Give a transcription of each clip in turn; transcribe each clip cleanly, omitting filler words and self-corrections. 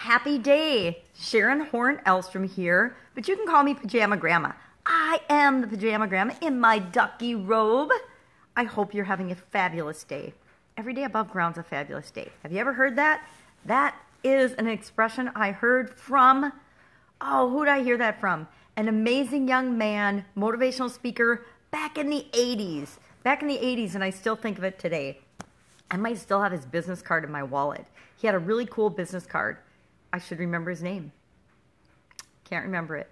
Happy day. Sharon Horne-Ellstrom here, but you can call me Pajama Grandma. I am the Pajama Grandma in my ducky robe. I hope you're having a fabulous day. Every day above ground's a fabulous day. Have you ever heard that? That is an expression I heard from, who did I hear that from? An amazing young man, motivational speaker back in the 80s. Back in the 80s, and I still think of it today. I might still have his business card in my wallet. He had a really cool business card. I should remember his name. Can't remember it.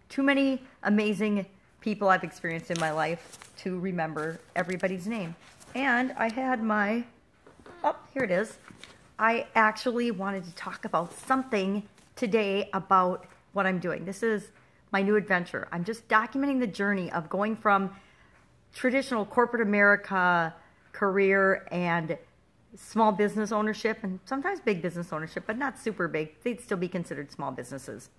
Too many amazing people I've experienced in my life to remember everybody's name. And I had my, here it is. I actually wanted to talk about something today about what I'm doing. This is my new adventure. I'm just documenting the journey of going from traditional corporate America career and small business ownership, and sometimes big business ownership, but not super big. They'd still be considered small businesses.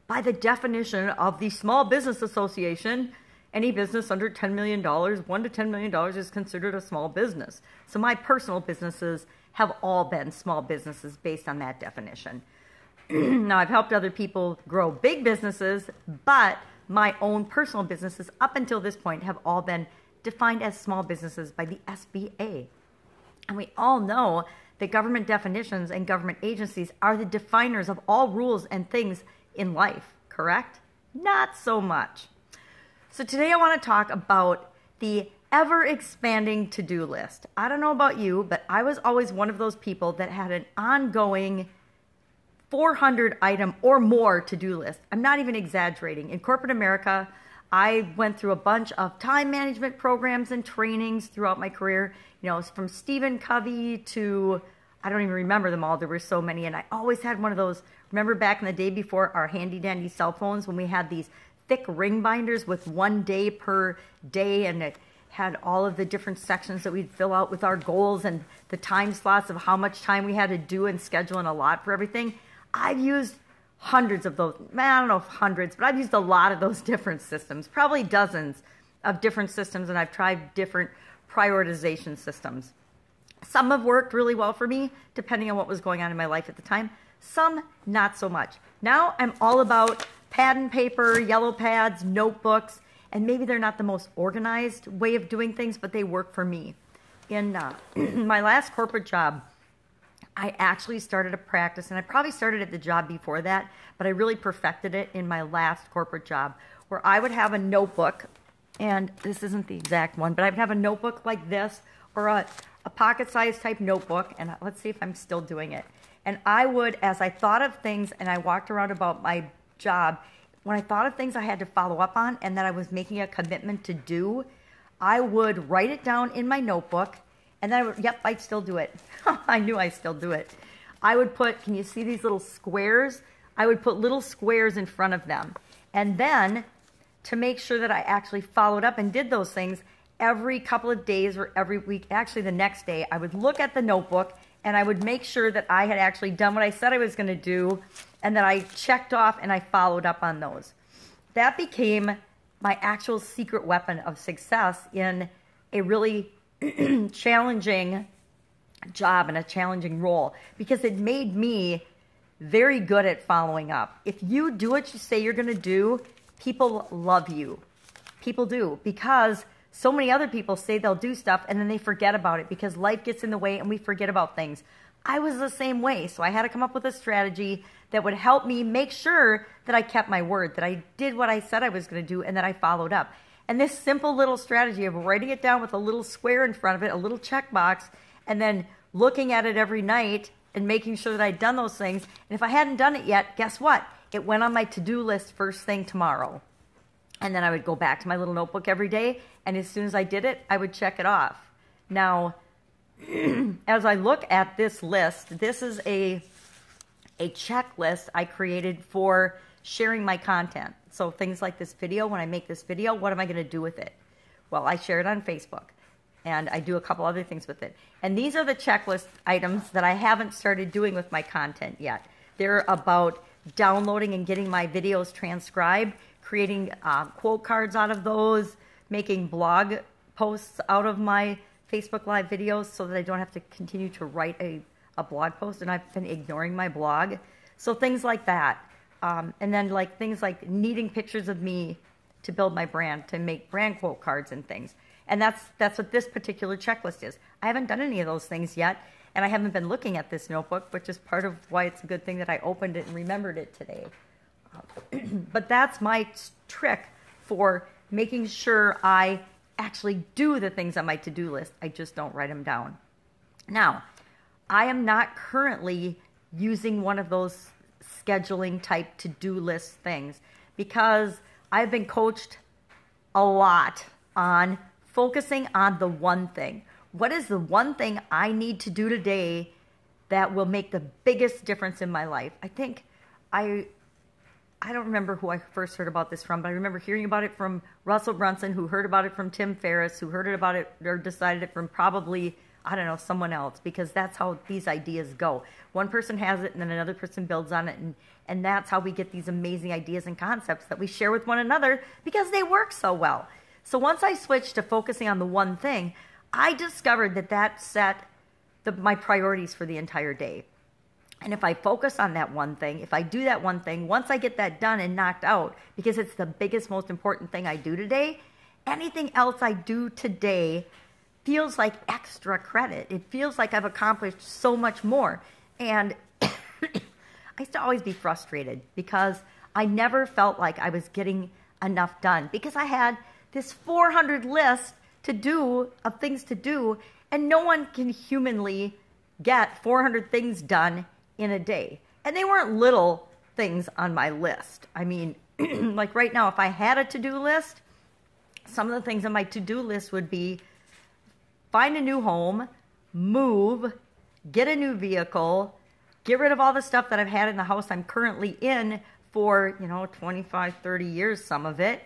By the definition of the Small Business Association, any business under $10 million, $1 to $10 million is considered a small business. So my personal businesses have all been small businesses based on that definition. Now, I've helped other people grow big businesses, but my own personal businesses up until this point have all been defined as small businesses by the SBA. And we all know that government definitions and government agencies are the definers of all rules and things in life, correct? Not so much. So today I want to talk about the ever-expanding to-do list. I don't know about you, but I was always one of those people that had an ongoing 400-item or more to-do list. I'm not even exaggerating. In corporate America, I went through a bunch of time management programs and trainings throughout my career, from Stephen Covey to, I don't even remember them all. There were so many. And I always had one of those, remember back in the day before our handy dandy cell phones when we had these thick ring binders with 1 day per day, and it had all of the different sections that we'd fill out with our goals and the time slots of how much time we had to do and schedule and allot for everything. I've used hundreds of those, I don't know if hundreds, but I've used a lot of those different systems, probably dozens of different systems, and I've tried different prioritization systems. Some have worked really well for me, depending on what was going on in my life at the time. Some, not so much. Now I'm all about pad and paper, yellow pads, notebooks, and maybe they're not the most organized way of doing things, but they work for me. In my last corporate job, I actually started a practice, and I probably started at the job before that, but I really perfected it in my last corporate job, where I would have a notebook, and this isn't the exact one, but I would have a notebook like this, or a pocket-sized type notebook, and let's see if I'm still doing it. And I would, as I thought of things, and I walked around about my job, when I thought of things I had to follow up on and that I was making a commitment to do, I would write it down in my notebook, and then I would, I'd still do it. I knew I still do it. I would put, can you see these little squares? I would put little squares in front of them. And then, to make sure that I actually followed up and did those things, every couple of days or every week, actually the next day, I would look at the notebook and I would make sure that I had actually done what I said I was going to do and that I checked off and I followed up on those. That became my actual secret weapon of success in a really challenging job and a challenging role, because it made me very good at following up. If you do what you say you're going to do, people love you. People do, because so many other people say they'll do stuff and then they forget about it because life gets in the way and we forget about things. I was the same way, so I had to come up with a strategy that would help me make sure that I kept my word, that I did what I said I was going to do, and that I followed up. And this simple little strategy of writing it down with a little square in front of it, a little checkbox, and then looking at it every night and making sure that I'd done those things. And if I hadn't done it yet, guess what? It went on my to-do list first thing tomorrow. And then I would go back to my little notebook every day, and as soon as I did it, I would check it off. Now, as I look at this list, this is a checklist I created for sharing my content. So things like this video, when I make this video, what am I going to do with it? Well, I share it on Facebook, and I do a couple other things with it. And these are the checklist items that I haven't started doing with my content yet. They're about downloading and getting my videos transcribed, creating quote cards out of those, making blog posts out of my Facebook Live videos so that I don't have to continue to write a a blog post and I've been ignoring my blog. So things like that. And then like things like needing pictures of me to build my brand, to make brand quote cards and things. And that's what this particular checklist is. I haven't done any of those things yet, and I haven't been looking at this notebook, which is part of why it's a good thing that I opened it and remembered it today. But that's my trick for making sure I actually do the things on my to-do list. I just don't write them down. Now, I am not currently using one of those scheduling type to-do list things because I've been coached a lot on focusing on the one thing. What is the one thing I need to do today that will make the biggest difference in my life? I think I don't remember who I first heard about this from, but I remember hearing about it from Russell Brunson, who heard about it from Tim Ferriss, who heard about it or decided it from probably, I don't know, someone else, because that's how these ideas go. One person has it and then another person builds on it, and that's how we get these amazing ideas and concepts that we share with one another because they work so well. So once I switched to focusing on the one thing, I discovered that set my priorities for the entire day. And if I focus on that one thing, if I do that one thing, once I get that done and knocked out, because it's the biggest, most important thing I do today, anything else I do today feels like extra credit. It feels like I've accomplished so much more. And I used to always be frustrated because I never felt like I was getting enough done because I had this 400 list of things to do, and no one can humanly get 400 things done in a day. And they weren't little things on my list. I mean, like right now, if I had a to-do list, some of the things on my to-do list would be find a new home, move, get a new vehicle, get rid of all the stuff that I've had in the house I'm currently in for, 25, 30 years, some of it,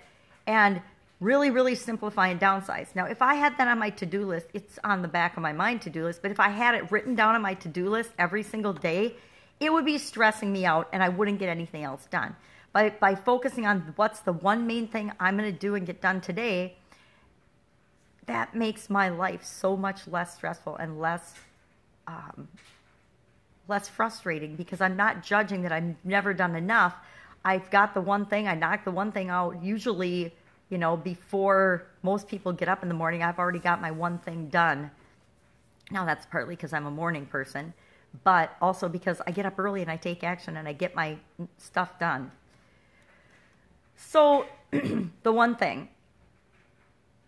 and really, really simplify and downsize. Now, if I had that on my to-do list, it's on the back of my mind to-do list, but if I had it written down on my to-do list every single day, it would be stressing me out and I wouldn't get anything else done. By focusing on what's the one main thing I'm going to do and get done today, that makes my life so much less stressful and less frustrating because I'm not judging that I've never done enough. I've got the one thing, I knock the one thing out usually, before most people get up in the morning. I've already got my one thing done. Now that's partly because I'm a morning person, but also because I get up early and I take action and I get my stuff done. So the one thing,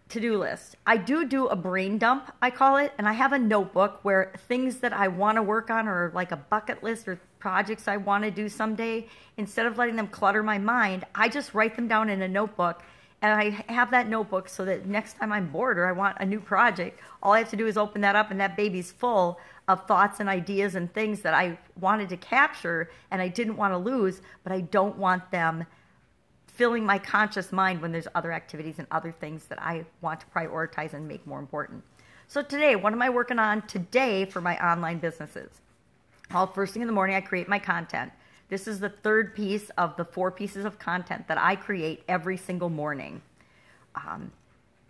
to-do list. I do a brain dump, I call it, and I have a notebook where things that I want to work on or like a bucket list or projects I want to do someday, instead of letting them clutter my mind, I just write them down in a notebook. And I have that notebook so that next time I'm bored or I want a new project, all I have to do is open that up and that baby's full of thoughts and ideas and things that I wanted to capture and I didn't want to lose, but I don't want them filling my conscious mind when there's other activities and other things that I want to prioritize and make more important. So today, what am I working on today for my online businesses? Well, first thing in the morning, I create my content. This is the third piece of the 4 pieces of content that I create every single morning.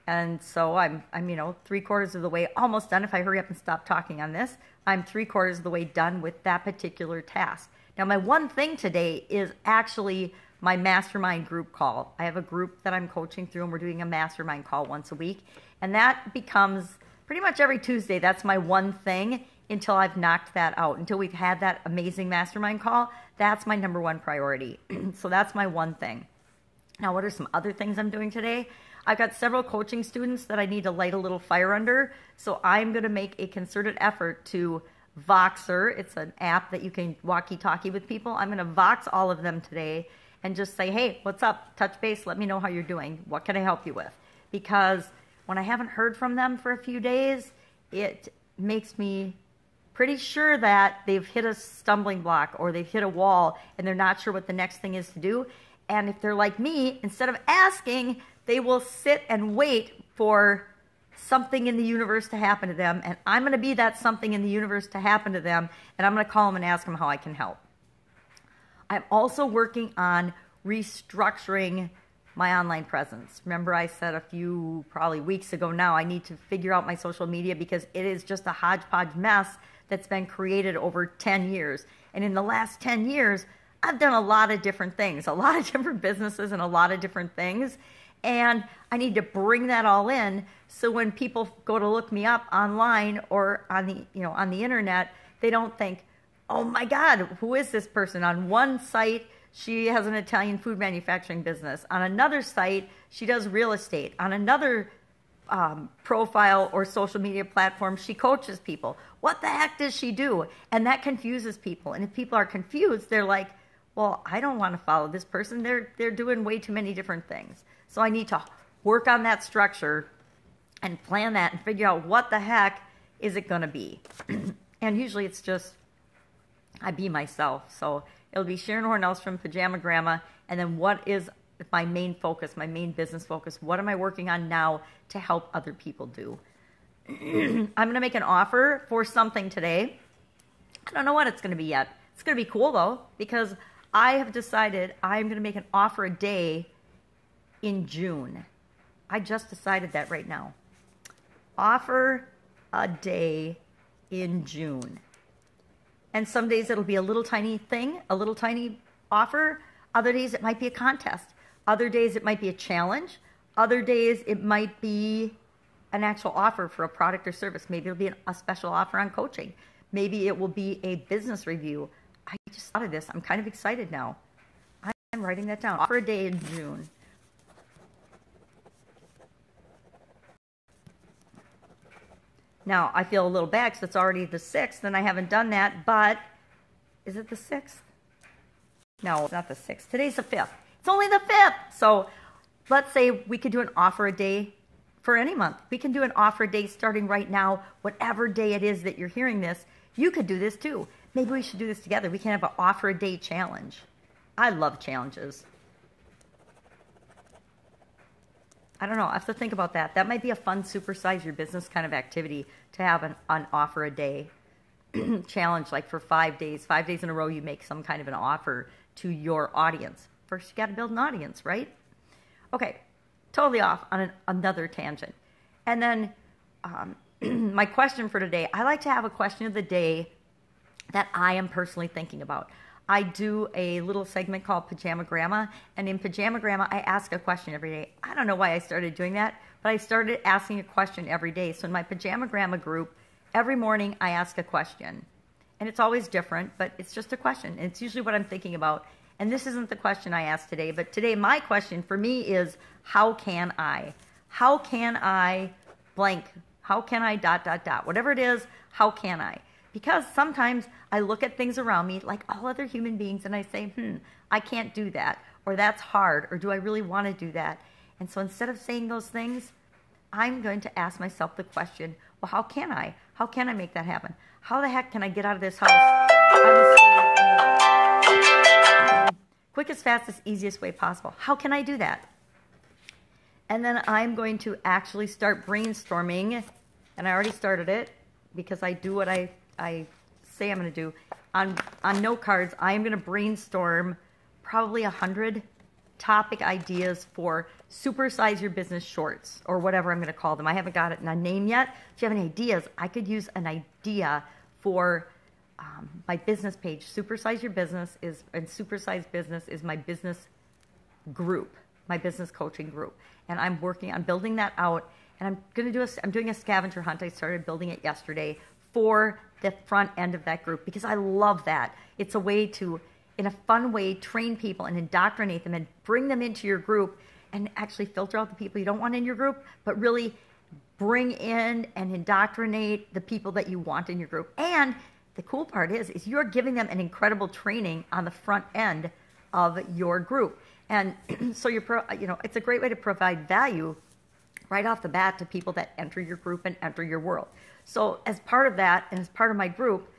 And so I'm 3/4 of the way, almost done. If I hurry up and stop talking on this, I'm 3/4 of the way done with that particular task. Now, my one thing today is actually my mastermind group call. I have a group that I'm coaching through, and we're doing a mastermind call once a week. And that becomes pretty much every Tuesday. That's my one thing until I've knocked that out. Until we've had that amazing mastermind call, that's my number one priority. So that's my one thing. Now, what are some other things I'm doing today? I've got several coaching students that I need to light a little fire under. So I'm going to make a concerted effort to Voxer. It's an app that you can walkie-talkie with people. I'm going to Vox all of them today and just say, hey, what's up? Touch base. Let me know how you're doing. What can I help you with? Because when I haven't heard from them for a few days, it makes me pretty sure that they've hit a stumbling block or they've hit a wall and they're not sure what the next thing is to do. And if they're like me, instead of asking, they will sit and wait for something in the universe to happen to them. And I'm going to be that something in the universe to happen to them. And I'm going to call them and ask them how I can help. I'm also working on restructuring my online presence. Remember, I said a few probably weeks ago now, I need to figure out my social media because it is just a hodgepodge mess that's been created over 10 years. And in the last 10 years, I've done a lot of different things, a lot of different businesses and a lot of different things. And I need to bring that all in so when people go to look me up online or on the internet, they don't think, oh my God, who is this person? On one site, she has an Italian food manufacturing business. On another site, she does real estate. On another profile or social media platform, she coaches people. What the heck does she do? And that confuses people. And if people are confused, they're like, well, I don't want to follow this person. They're doing way too many different things. So I need to work on that structure and plan that and figure out what the heck is it going to be. And usually it's just, I be myself. So it'll be Sharon Horne-Ellstrom, Pajama Grandma, and then what is my main focus, my main business focus? What am I working on now to help other people do? I'm going to make an offer for something today. I don't know what it's going to be yet. It's going to be cool, though, because I have decided I'm going to make an offer a day in June. I just decided that right now. Offer a day in June. And some days it'll be a little tiny thing, a little tiny offer. Other days it might be a contest. Other days it might be a challenge. Other days it might be an actual offer for a product or service. Maybe it'll be a special offer on coaching. Maybe it will be a business review. I just thought of this. I'm kind of excited now. I'm writing that down. Offer a day in June. Now, I feel a little bad because it's already the 6th and I haven't done that, but is it the 6th? No, it's not the 6th. Today's the 5th. It's only the 5th. So let's say we could do an offer a day for any month. We can do an offer a day starting right now, whatever day it is that you're hearing this. You could do this too. Maybe we should do this together. We can have an offer a day challenge. I love challenges. I don't know. I have to think about that. That might be a fun supersize your business kind of activity to have an offer a day challenge, like for 5 days. 5 days in a row, you make some kind of an offer to your audience. First, you got to build an audience, right? Okay, totally off on another tangent. And then my question for today, I like to have a question of the day that I am personally thinking about. I do a little segment called Pajama Grandma, and in Pajama Grandma, I ask a question every day. I don't know why I started doing that, but I started asking a question every day. So in my Pajama Grandma group, every morning I ask a question. And it's always different, but it's just a question. And it's usually what I'm thinking about. And this isn't the question I asked today, but today my question for me is, how can I? How can I blank? How can I ... Whatever it is, how can I? Because sometimes I look at things around me like all other human beings and I say, I can't do that, or that's hard, or do I really want to do that? And so instead of saying those things, I'm going to ask myself the question, well, how can I? How can I make that happen? How the heck can I get out of this house? Quickest, fastest, easiest way possible. How can I do that? And then I'm going to actually start brainstorming, and I already started it because I do what I say I'm going to do. On note cards, I am going to brainstorm probably 100 topic ideas for supersize your business shorts, or whatever I'm going to call them. I haven't got it in a name yet. If you have any ideas, I could use an idea for my business page. Supersize your business and supersize business is my business group, my business coaching group, and I'm working on building that out. And I'm doing a scavenger hunt. I started building it yesterday for the front end of that group because I love that. It's a way to, in a fun way, train people and indoctrinate them and bring them into your group and actually filter out the people you don't want in your group, but really bring in and indoctrinate the people that you want in your group. And the cool part is you're giving them an incredible training on the front end of your group. And so it's a great way to provide value right off the bat to people that enter your group and enter your world. So as part of that, and as part of my group,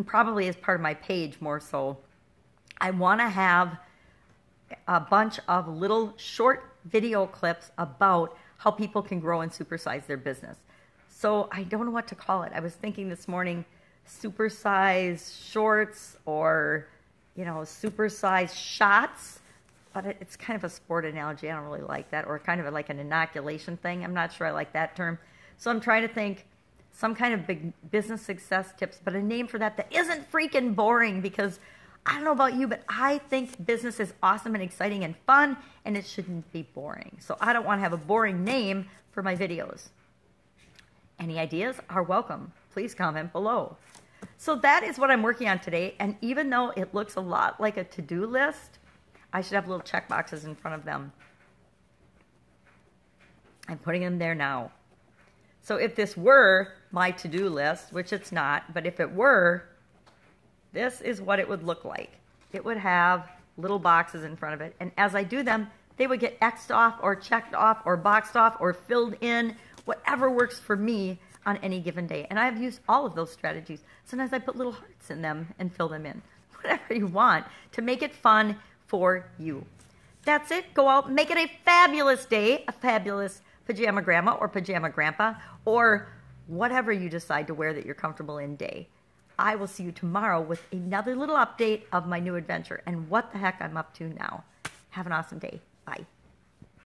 probably as part of my page more so, I want to have a bunch of little short video clips about how people can grow and supersize their business. So I don't know what to call it. I was thinking this morning, supersize shorts or, supersize shots. But it's kind of a sport analogy. I don't really like that. Or kind of like an inoculation thing. I'm not sure I like that term. So I'm trying to think some kind of big business success tips, but a name for that isn't freaking boring, because I don't know about you, but I think business is awesome and exciting and fun, and it shouldn't be boring. So I don't want to have a boring name for my videos. Any ideas are welcome. Please comment below. So that is what I'm working on today, and even though it looks a lot like a to-do list, I should have little check boxes in front of them. I'm putting them there now. So if this were my to-do list, which it's not, but if it were, this is what it would look like. It would have little boxes in front of it, and as I do them, they would get X'd off or checked off or boxed off or filled in, whatever works for me on any given day. And I've used all of those strategies. Sometimes I put little hearts in them and fill them in. Whatever you want to make it fun for you. That's it. Go out, make it a fabulous day, a fabulous pajama grandma or pajama grandpa, or whatever you decide to wear that you're comfortable in day. I will see you tomorrow with another little update of my new adventure and what the heck I'm up to now. Have an awesome day. Bye.